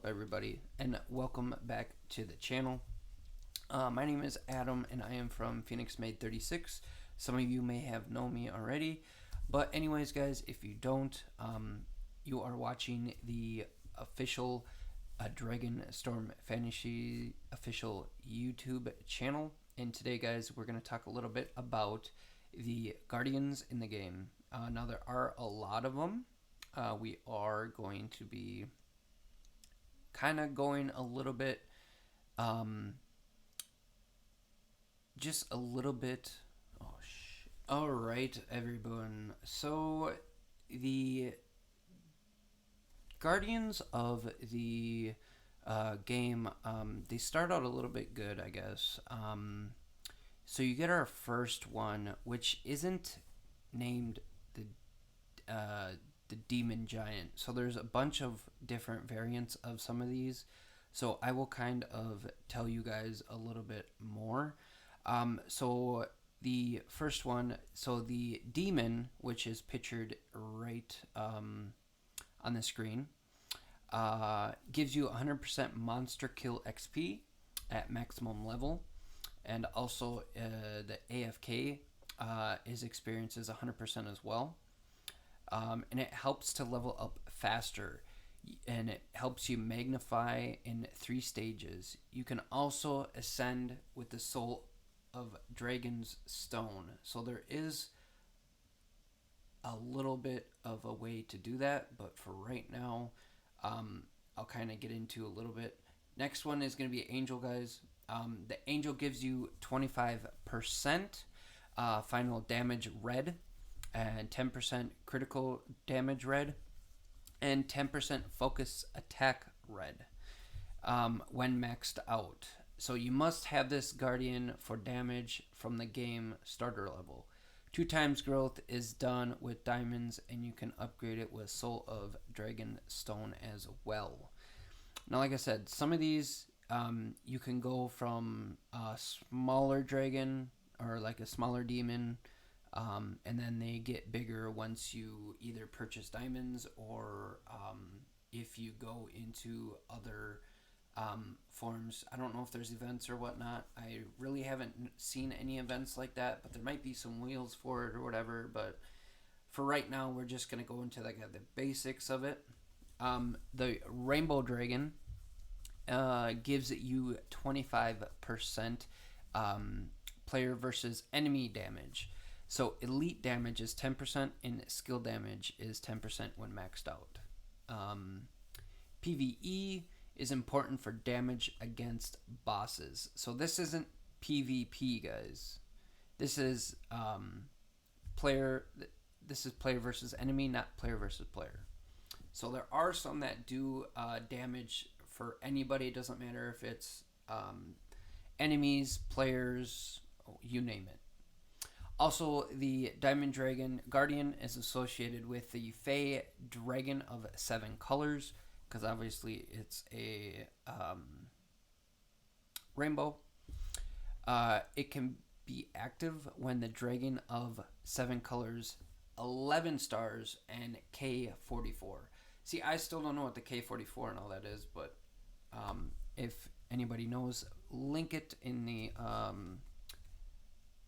everybody, and welcome back to the channel. My name is Adam, and I am from Phoenix Made 36. Some of you may have known me already, but anyways, guys, if you don't, you are watching the official Dragon Storm Fantasy official YouTube channel. And today, guys, we're going to talk a little bit about the Guardians in the game. Now, there are a lot of them. We are going to be kind of going a little bit, just a little bit. Oh shit! All right, everyone. So the Guardians of the game, they start out a little bit good, I guess. So you get our first one, which isn't named the Demon Giant. So there's a bunch of different variants of some of these. So I will kind of tell you guys a little bit more. So the first one, so the Demon, which is pictured right on the screen, gives you 100% monster kill XP at maximum level. And also the AFK is experiences 100% as well. And it helps to level up faster, and it helps you magnify in 3 stages. You can also ascend with the Soul of Dragon's Stone. So there is a little bit of a way to do that, but for right now, I'll kind of get into a little bit. Next one is going to be Angel, guys. The Angel gives you 25% final damage red, and 10% critical damage red, and 10% focus attack red when maxed out. So you must have this Guardian for damage from the game starter level. 2 times growth is done with diamonds, and you can upgrade it with Soul of Dragon Stone as well. Now, like I said, some of these you can go from a smaller dragon or like a smaller demon, and then they get bigger once you either purchase diamonds or if you go into other forms. I don't know if there's events or whatnot. I really haven't seen any events like that, but there might be some wheels for it or whatever. But for right now, we're just going to go into like the basics of it. The Rainbow Dragon gives you 25% player versus enemy damage. So elite damage is 10% and skill damage is 10% when maxed out. PvE is important for damage against bosses. So this isn't PvP, guys. This is player. This is player versus enemy, not player versus player. So there are some that do damage for anybody. It doesn't matter if it's enemies, players, you name it. Also, the Diamond Dragon Guardian is associated with the Fey Dragon of 7 colors, because obviously it's a rainbow. It can be active when the Dragon of 7 colors, 11 stars, and K44. See, I still don't know what the K44 and all that is, but if anybody knows, link it in the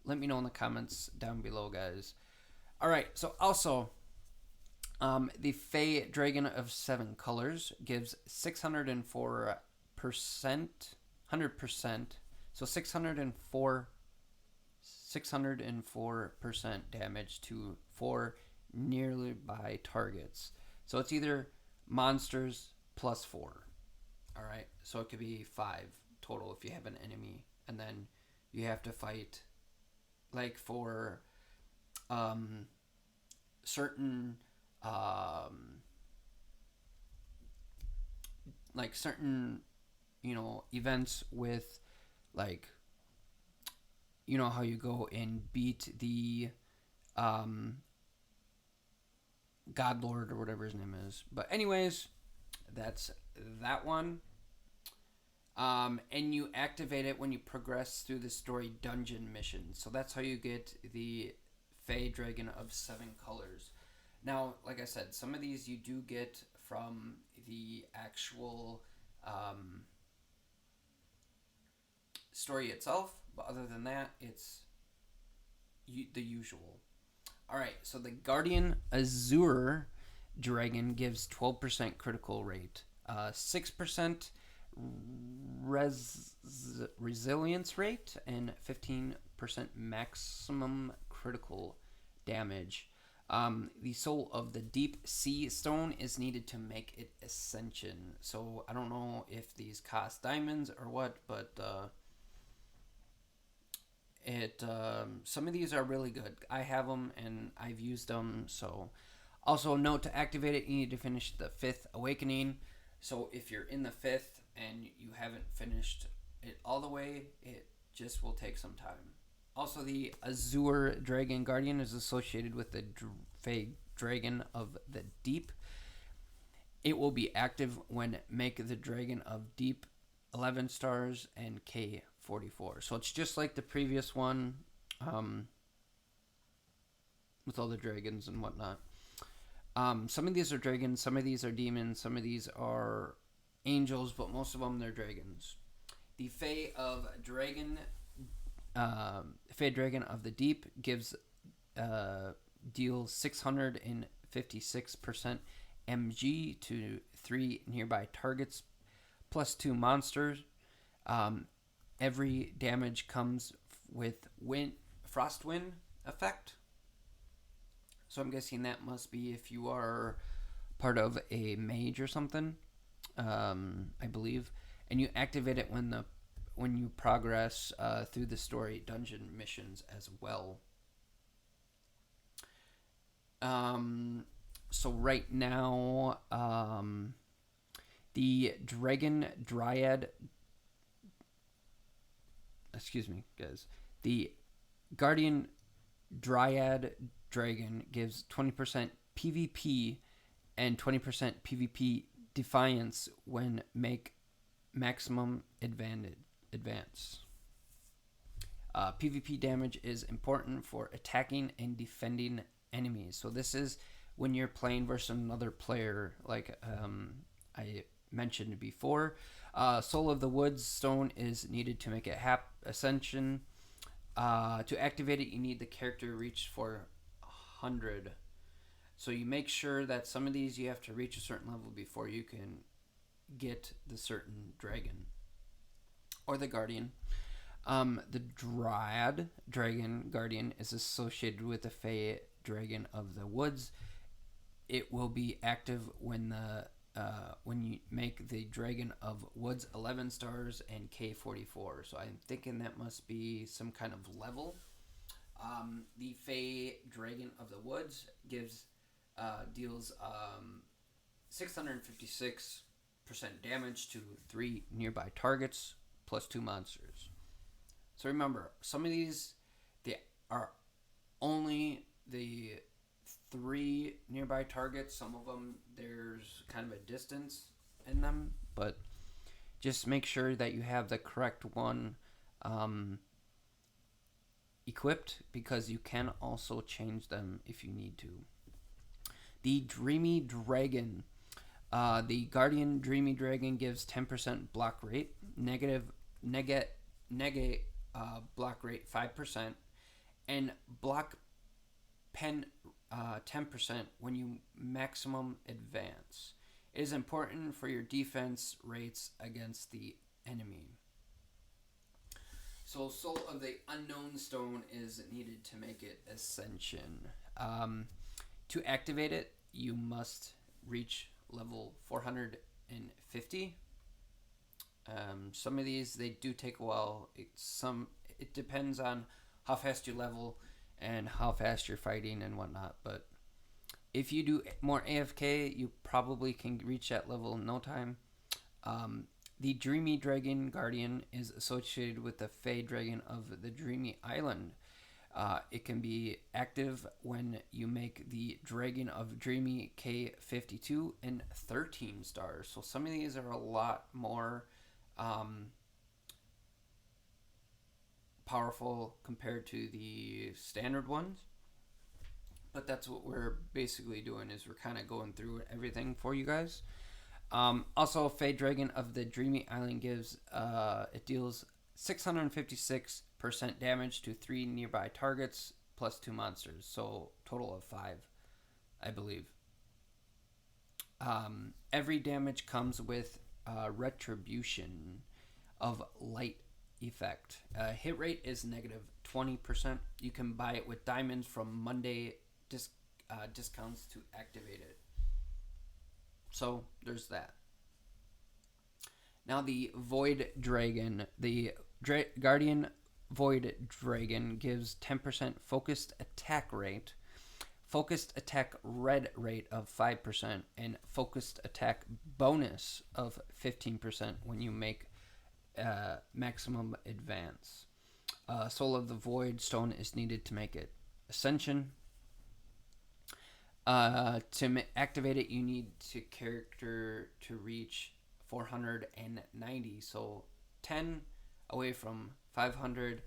let me know in the comments down below, guys. All right, so also the Fey Dragon of 7 colors gives 604%, 100%, so 604% damage to 4 nearby targets. So it's either monsters plus 4. All right, so it could be 5 total if you have an enemy, and then you have to fight like for certain like certain events with, like, how you go and beat the God Lord or whatever his name is. But anyways, that's that one. And you activate it when you progress through the story dungeon mission. So that's how you get the Fey Dragon of 7 colors. Now, like I said, some of these you do get from the actual um, story itself, but other than that, it's the usual. All right, so the Guardian Azure Dragon gives 12% critical rate, 6% resilience rate, and 15% maximum critical damage. The Soul of the Deep Sea Stone is needed to make it Ascension. So I don't know if these cost diamonds or what, but some of these are really good. I have them and I've used them. So also note, to activate it, you need to finish the 5th Awakening. So if you're in the 5th and you haven't finished it all the way, it just will take some time. Also, the Azure Dragon Guardian is associated with the Fey Dragon of the Deep. It will be active when make the Dragon of Deep 11 stars and K44. So it's just like the previous one, with all the dragons and whatnot. Some of these are dragons, some of these are demons, some of these are angels, but most of them they're dragons. The Fey of Dragon, Fey Dragon of the Deep gives deals 656% MG to 3 nearby targets plus 2 monsters. Every damage comes with frost wind effect. So I'm guessing that must be if you are part of a mage or something, I believe, and you activate it when you progress through the story dungeon missions as well. So right now, the Dragon Dryad, excuse me, guys, the Guardian Dryad Dragon gives 20% PvP and 20% PvP Defiance when make maximum advance. PvP damage is important for attacking and defending enemies. So this is when you're playing versus another player, like I mentioned before. Soul of the Woods Stone is needed to make it Ascension. To activate it, you need the character reach for 100. So you make sure that some of these you have to reach a certain level before you can get the certain dragon or the guardian. The Dryad Dragon Guardian is associated with the Fey Dragon of the Woods. It will be active when you make the Dragon of Woods 11 stars and K44. So I'm thinking that must be some kind of level. The Fey Dragon of the Woods deals 656% damage to 3 nearby targets plus 2 monsters. So remember, some of these, they are only the 3 nearby targets. Some of them, there's kind of a distance in them, but just make sure that you have the correct one equipped, because you can also change them if you need to. The Dreamy Dragon. The Guardian Dreamy Dragon gives 10% block rate, negative block rate 5%, and block pen 10% when you maximum advance. It is important for your defense rates against the enemy. So Soul of the Unknown Stone is needed to make it Ascension. To activate it, you must reach level 450. Some of these, they do take a while. It depends on how fast you level and how fast you're fighting and whatnot. But if you do more AFK, you probably can reach that level in no time. The Dreamy Dragon Guardian is associated with the Fey Dragon of the Dreamy Island. It can be active when you make the Dragon of Dreamy K52 and 13 stars. So some of these are a lot more powerful compared to the standard ones. But that's what we're basically doing, is we're kind of going through everything for you guys. Also, Fey Dragon of the Dreamy Island it deals 656% damage to 3 nearby targets plus 2 monsters, so total of 5, I believe. Every damage comes with Retribution of Light effect. Hit rate is negative 20%. You can buy it with diamonds from Monday discounts to activate it. So there's that. Now the Void Dragon. The Guardian Void Dragon gives 10% focused attack rate, focused attack red rate of 5%, and focused attack bonus of 15% when you make maximum advance. Soul of the Void Stone is needed to make it Ascension. To activate it, you need to character to reach 490, so 10 away from 500.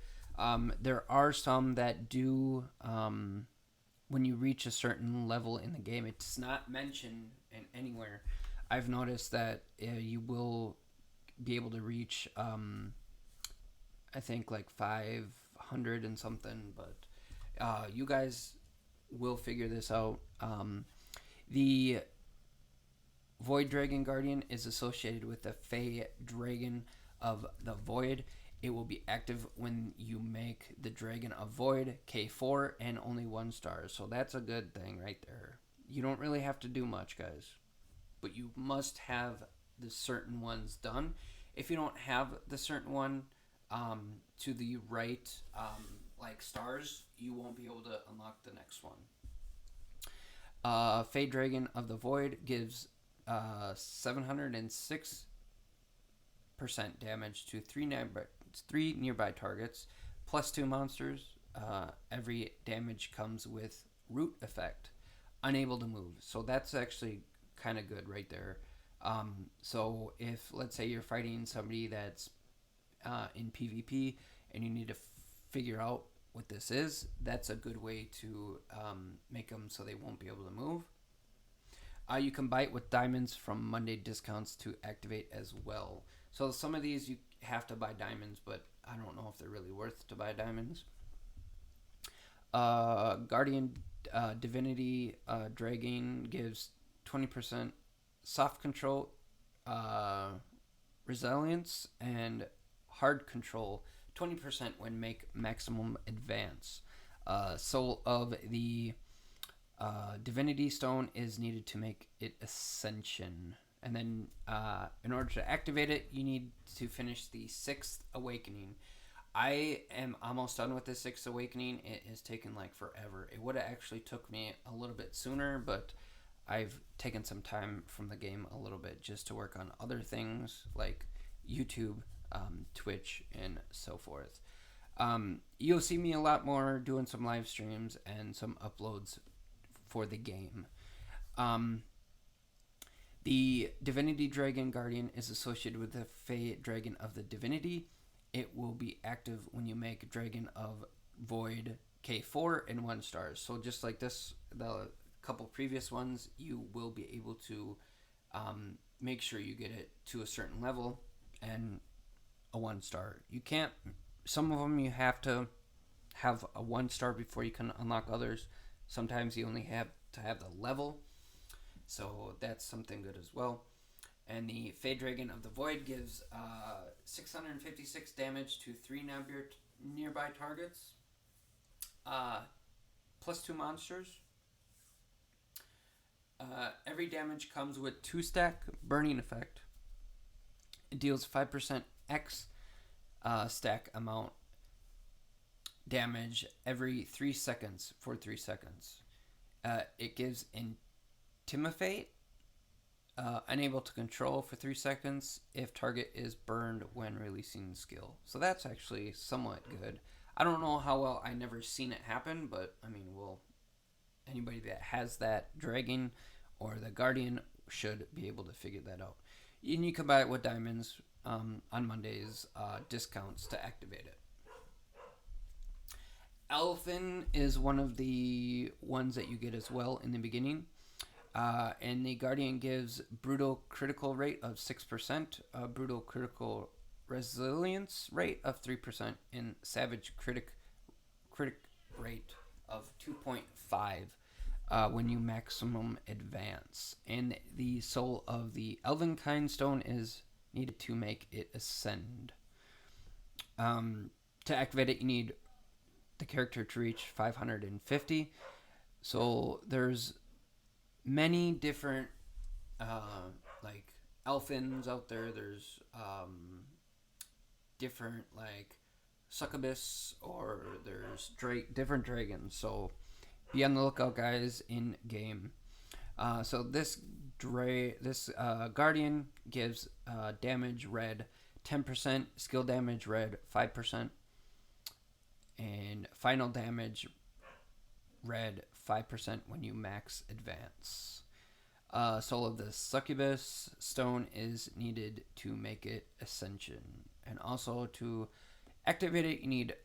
There are some that do, when you reach a certain level in the game, it's not mentioned anywhere. I've noticed that you will be able to reach, I think, like 500 and something, but you guys will figure this out. The Void Dragon Guardian is associated with the Fey Dragon of the Void. It will be active when you make the Dragon of Void K4 and only 1 star. So that's a good thing right there. You don't really have to do much, guys. But you must have the certain ones done. If you don't have the certain one to the right, like stars, you won't be able to unlock the next one. Fey Dragon of the Void gives 706% damage to 3 nearby targets, plus 2 monsters. Every damage comes with Root effect, unable to move. So that's actually kind of good right there. So if, let's say, you're fighting somebody that's in PvP and you need to figure out what this is, that's a good way to make them so they won't be able to move. You can buy it with diamonds from Monday discounts to activate as well. So some of these you have to buy diamonds, but I don't know if they're really worth to buy diamonds. Guardian Divinity Dragon gives 20% soft control, resilience, and hard control 20% when make maximum advance. Soul of the Divinity Stone is needed to make it Ascension. And then in order to activate it, you need to finish the 6th Awakening. I am almost done with the 6th Awakening. It has taken like forever. It would have actually took me a little bit sooner, but I've taken some time from the game a little bit just to work on other things like YouTube, Twitch, and so forth. You'll see me a lot more doing some live streams and some uploads for the game. The Divinity Dragon Guardian is associated with the Fey Dragon of the Divinity. It will be active when you make Dragon of Void K4 and 1 star. So just like this, the couple previous ones, you will be able to make sure you get it to a certain level and a 1 star. You can't, some of them you have to have a 1 star before you can unlock others. Sometimes you only have to have the level. So that's something good as well. And the Fey Dragon of the Void gives 656 damage to 3 nearby targets, plus 2 monsters. Every damage comes with 2-stack burning effect. It deals 5% X stack amount damage every 3 seconds for 3 seconds. It gives Intimidate, unable to control for 3 seconds if target is burned when releasing skill. So that's actually somewhat good. I don't know how well, I never seen it happen, but I mean, anybody that has that dragon or the guardian should be able to figure that out. And you can buy it with diamonds on Monday's discounts to activate it. Elfin is one of the ones that you get as well in the beginning. And the Guardian gives brutal critical rate of 6%, brutal critical resilience rate of 3%, and savage critic rate of 2.5 when you maximum advance. And the soul of the Elvenkind Stone is needed to make it ascend. To activate it, you need the character to reach 550. So there's many different like elfins out there. There's different like succubus, or there's different dragons. So be on the lookout, guys, in game. So this Guardian gives damage red 10%, skill damage red 5%, and final damage red 5% when you max advance. Soul of the Succubus Stone is needed to make it Ascension. And also to activate it, you need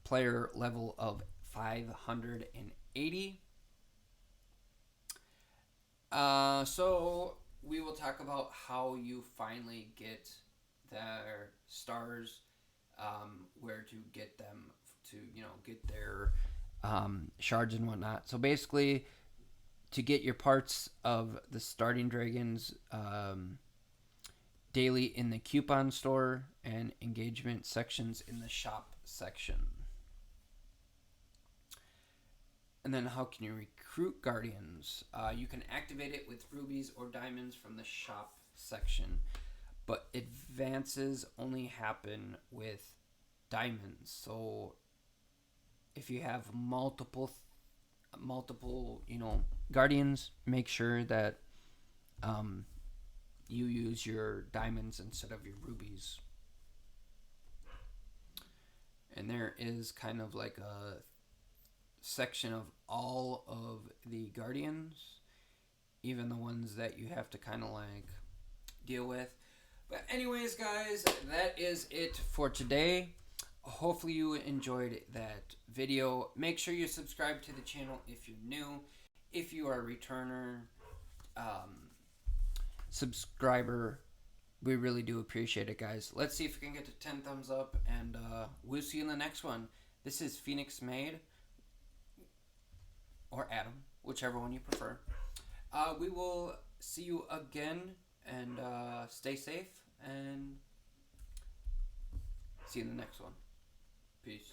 player level of 580. So we will talk about how you finally get their stars, where to get them to, get their shards and whatnot. So basically, to get your parts of the starting dragons daily in the coupon store and engagement sections in the shop section. And then how can you recruit Guardians? You can activate it with rubies or diamonds from the shop section, but advances only happen with diamonds. So if you have multiple Guardians, make sure that you use your diamonds instead of your rubies. And there is kind of like a section of all of the Guardians, even the ones that you have to kind of like deal with. But anyways, guys, that is it for today. Hopefully you enjoyed that video. Make sure you subscribe to the channel if you're new. If you are a returner subscriber, we really do appreciate it, guys. Let's see if we can get to 10 thumbs up, and we'll see you in the next one. This is Phoenix Made, or Adam, whichever one you prefer. We will see you again, and stay safe, and see you in the next one. Peace.